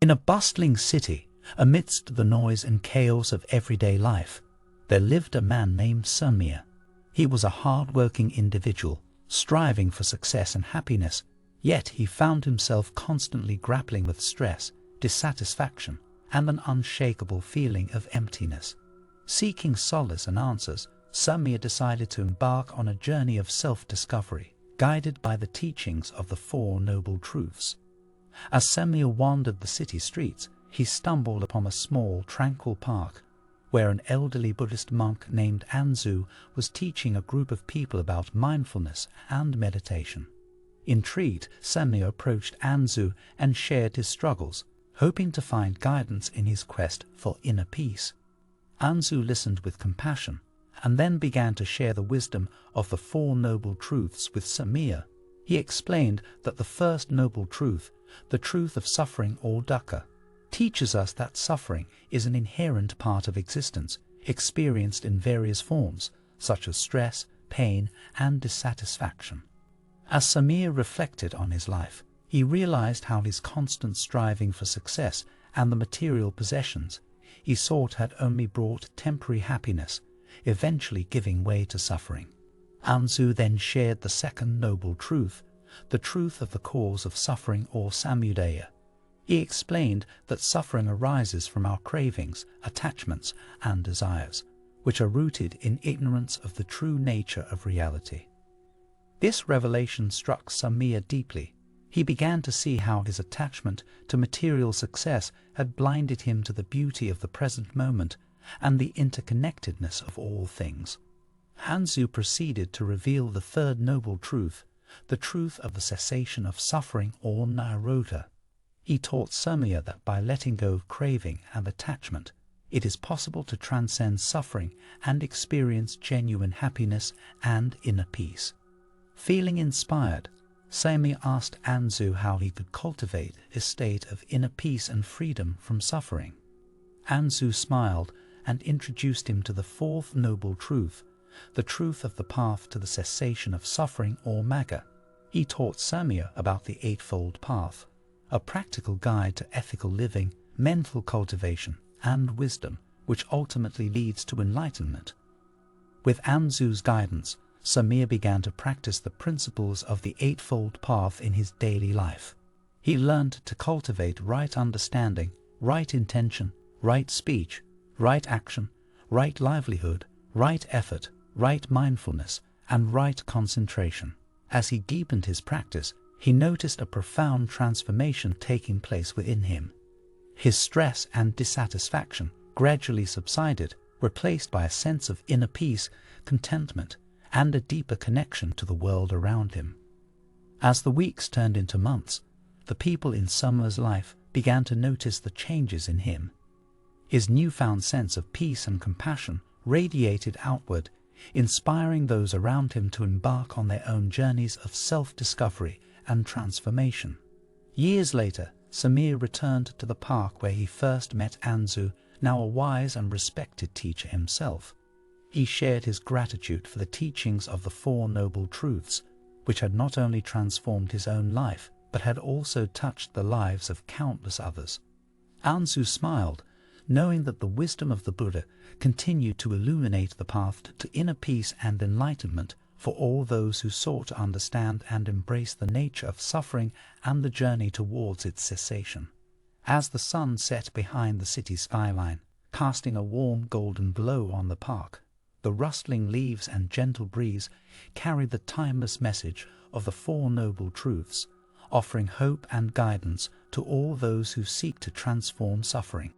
In a bustling city, amidst the noise and chaos of everyday life, there lived a man named Samir. He was a hard-working individual, striving for success and happiness, yet he found himself constantly grappling with stress, dissatisfaction, and an unshakable feeling of emptiness. Seeking solace and answers, Samir decided to embark on a journey of self-discovery, guided by the teachings of the Four Noble Truths. As Samir wandered the city streets, he stumbled upon a small, tranquil park, where an elderly Buddhist monk named Anzu was teaching a group of people about mindfulness and meditation. Intrigued, Samir approached Anzu and shared his struggles, hoping to find guidance in his quest for inner peace. Anzu listened with compassion, and then began to share the wisdom of the Four Noble Truths with Samir. He explained that the first noble truth, the truth of suffering or dukkha, teaches us that suffering is an inherent part of existence, experienced in various forms, such as stress, pain, and dissatisfaction. As Samir reflected on his life, he realized how his constant striving for success and the material possessions he sought had only brought temporary happiness, eventually giving way to suffering. Anzu then shared the second noble truth, the truth of the cause of suffering or samudaya. He explained that suffering arises from our cravings, attachments, and desires, which are rooted in ignorance of the true nature of reality. This revelation struck Samir deeply. He began to see how his attachment to material success had blinded him to the beauty of the present moment and the interconnectedness of all things. Anzu proceeded to reveal the third noble truth, the truth of the cessation of suffering or nirodha. He taught Samir that by letting go of craving and attachment, it is possible to transcend suffering and experience genuine happiness and inner peace. Feeling inspired, Samir asked Anzu how he could cultivate a state of inner peace and freedom from suffering. Anzu smiled and introduced him to the fourth noble truth, the truth of the path to the cessation of suffering or magga. He taught Samir about the Eightfold Path, a practical guide to ethical living, mental cultivation, and wisdom, which ultimately leads to enlightenment. With Anzu's guidance, Samir began to practice the principles of the Eightfold Path in his daily life. He learned to cultivate right understanding, right intention, right speech, right action, right livelihood, right effort, right mindfulness, and right concentration. As he deepened his practice, he noticed a profound transformation taking place within him. His stress and dissatisfaction gradually subsided, replaced by a sense of inner peace, contentment, and a deeper connection to the world around him. As the weeks turned into months, the people in Samir's life began to notice the changes in him. His newfound sense of peace and compassion radiated outward, inspiring those around him to embark on their own journeys of self-discovery and transformation. Years later, Samir returned to the park where he first met Anzu, now a wise and respected teacher himself. He shared his gratitude for the teachings of the Four Noble Truths, which had not only transformed his own life, but had also touched the lives of countless others. Anzu smiled, knowing that the wisdom of the Buddha continued to illuminate the path to inner peace and enlightenment for all those who sought to understand and embrace the nature of suffering and the journey towards its cessation. As the sun set behind the city skyline, casting a warm golden glow on the park, the rustling leaves and gentle breeze carried the timeless message of the Four Noble Truths, offering hope and guidance to all those who seek to transform suffering.